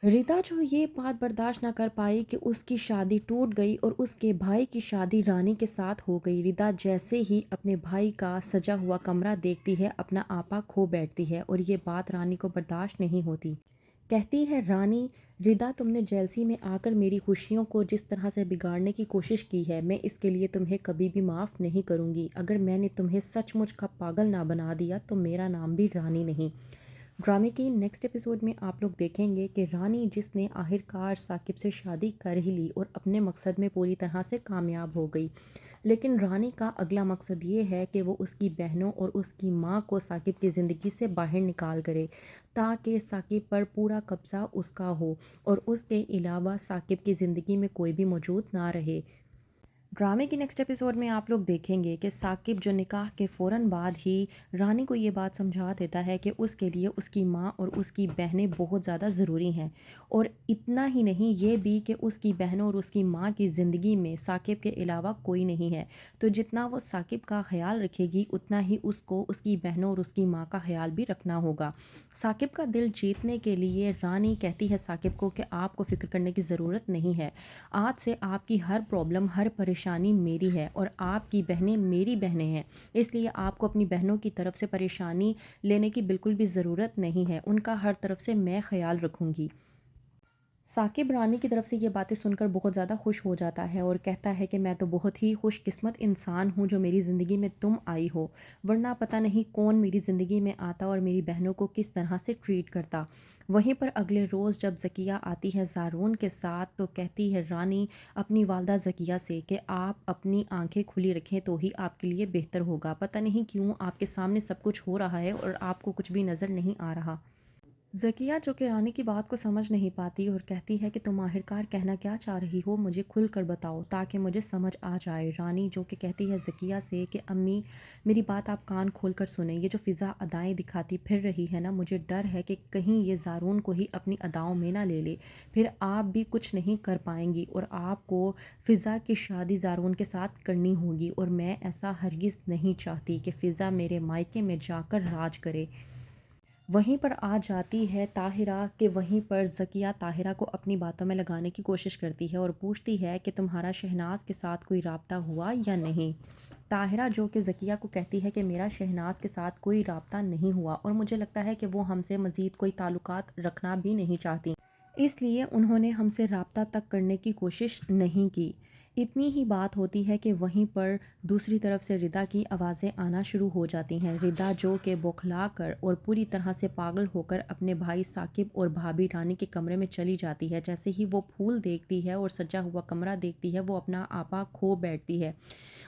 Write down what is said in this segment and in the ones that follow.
रिता जो ये बात बर्दाश्त ना कर पाई कि उसकी शादी टूट गई और उसके भाई की शादी रानी के साथ हो गई। रिता जैसे ही अपने भाई का सजा हुआ कमरा देखती है अपना आपा खो बैठती है और ये बात रानी को बर्दाश्त नहीं होती। कहती है, रानी, रिदा, तुमने जेलसी में आकर मेरी खुशियों को जिस तरह से बिगाड़ने की कोशिश की है, मैं इसके लिए तुम्हें कभी भी माफ़ नहीं करूँगी। अगर मैंने तुम्हें सचमुच का पागल ना बना दिया तो मेरा नाम भी रानी नहीं। ड्रामे की नेक्स्ट एपिसोड में आप लोग देखेंगे कि रानी, जिसने आखिरकार साकिब से शादी कर ही ली और अपने मकसद में पूरी तरह से कामयाब हो गई, लेकिन रानी का अगला मकसद ये है कि वो उसकी बहनों और उसकी माँ को साकिब की ज़िंदगी से बाहर निकाल करे, ताकि साकिब पर पूरा कब्ज़ा उसका हो और उसके अलावा साकिब की ज़िंदगी में कोई भी मौजूद ना रहे। ड्रामे की नेक्स्ट एपिसोड में आप लोग देखेंगे कि साकिब जो निकाह के फ़ौरन बाद ही रानी को ये बात समझा देता है कि उसके लिए उसकी माँ और उसकी बहनें बहुत ज़्यादा ज़रूरी हैं, और इतना ही नहीं, ये भी कि उसकी बहनों और उसकी माँ की ज़िंदगी में साकिब के अलावा कोई नहीं है। तो जितना वो साकिब का ख्याल रखेगी उतना ही उसको उसकी बहनों और उसकी माँ का ख्याल भी रखना होगा। साकिब का दिल जीतने के लिए रानी कहती है साकिब को कि आपको फ़िक्र करने की ज़रूरत नहीं है। आज से आपकी हर प्रॉब्लम, हर परेशानी मेरी है और आपकी बहनें मेरी बहनें हैं। इसलिए आपको अपनी बहनों की तरफ से परेशानी लेने की बिल्कुल भी ज़रूरत नहीं है। उनका हर तरफ से मैं ख़्याल रखूँगी। साकिब रानी की तरफ से ये बातें सुनकर बहुत ज़्यादा खुश हो जाता है और कहता है कि मैं तो बहुत ही खुशकिस्मत इंसान हूँ जो मेरी ज़िंदगी में तुम आई हो, वरना पता नहीं कौन मेरी ज़िंदगी में आता और मेरी बहनों को किस तरह से ट्रीट करता। वहीं पर अगले रोज़ जब ज़किया आती है ज़ारून के साथ, तो कहती है रानी अपनी वालदा ज़किया से कि आप अपनी आंखें खुली रखें तो ही आपके लिए बेहतर होगा। पता नहीं क्यों आपके सामने सब कुछ हो रहा है और आपको कुछ भी नज़र नहीं आ रहा। ज़किया जो कि रानी की बात को समझ नहीं पाती और कहती है कि तुम आखिरकार कहना क्या चाह रही हो, मुझे खुल कर बताओ ताकि मुझे समझ आ जाए। रानी जो कि कहती है ज़किया से कि अम्मी, मेरी बात आप कान खोल कर सुने। ये जो फ़िज़ा अदाएँ दिखाती फिर रही है ना, मुझे डर है कि कहीं ये ज़ारून को ही अपनी अदाओं में ना ले ले, फिर आप भी कुछ नहीं कर पाएंगी और आपको फ़िज़ा की शादी ज़ारून के साथ करनी होगी, और मैं ऐसा हरगिज़ नहीं चाहती कि फ़िज़ा मेरे मायके में जाकर राज करे। वहीं पर आ जाती है ताहिरा कि वहीं पर ज़किया ताहिरा को अपनी बातों में लगाने की कोशिश करती है और पूछती है कि तुम्हारा शहनाज के साथ कोई राब्ता हुआ या नहीं। ताहिरा जो कि ज़किया को कहती है कि मेरा शहनाज के साथ कोई राब्ता नहीं हुआ और मुझे लगता है कि वो हमसे मज़ीद कोई ताल्लुकात रखना भी नहीं चाहती, इसलिए उन्होंने हमसे राब्ता तक करने की कोशिश नहीं की। इतनी ही बात होती है कि वहीं पर दूसरी तरफ से रिदा की आवाज़ें आना शुरू हो जाती हैं। रिदा जो कि बौखला कर और पूरी तरह से पागल होकर अपने भाई साकिब और भाभी रानी के कमरे में चली जाती है। जैसे ही वो फूल देखती है और सजा हुआ कमरा देखती है, वो अपना आपा खो बैठती है।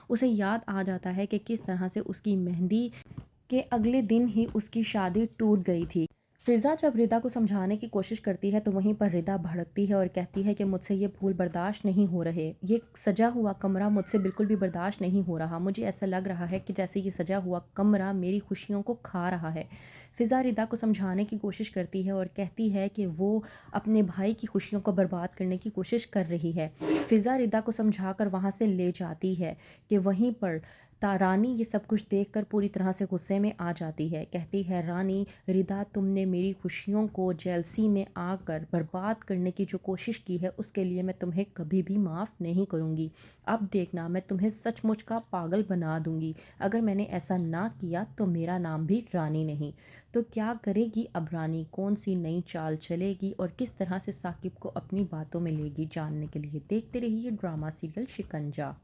उसे याद आ जाता है कि किस तरह से उसकी मेहंदी के अगले दिन ही उसकी शादी टूट गई थी। फ़िज़ा जब रिदा को समझाने की कोशिश करती है तो वहीं पर रिदा भड़कती है और कहती है कि मुझसे ये भूल बर्दाश्त नहीं हो रहे, ये सजा हुआ कमरा मुझसे बिल्कुल भी बर्दाश्त नहीं हो रहा। मुझे ऐसा लग रहा है कि जैसे ये सजा हुआ कमरा मेरी खुशियों को खा रहा है। फ़िज़ा रिदा को समझाने की कोशिश करती है और कहती है कि वो अपने भाई की खुशियों को बर्बाद करने की कोशिश कर रही है। फ़िज़ा रिदा को समझा कर वहाँ से ले जाती है कि वहीं पर रानी ये सब कुछ देखकर पूरी तरह से गुस्से में आ जाती है। कहती है, रानी, रिदा, तुमने मेरी खुशियों को जेलसी में आकर बर्बाद करने की जो कोशिश की है उसके लिए मैं तुम्हें कभी भी माफ़ नहीं करूँगी। अब देखना, मैं तुम्हें सचमुच का पागल बना दूँगी। अगर मैंने ऐसा ना किया तो मेरा नाम भी रानी नहीं। तो क्या करेगी अब रानी, कौन सी नई चाल चलेगी और किस तरह से साकिब को अपनी बातों में लेगी, जानने के लिए देखते रहिए ड्रामा सीरियल शिकंजा।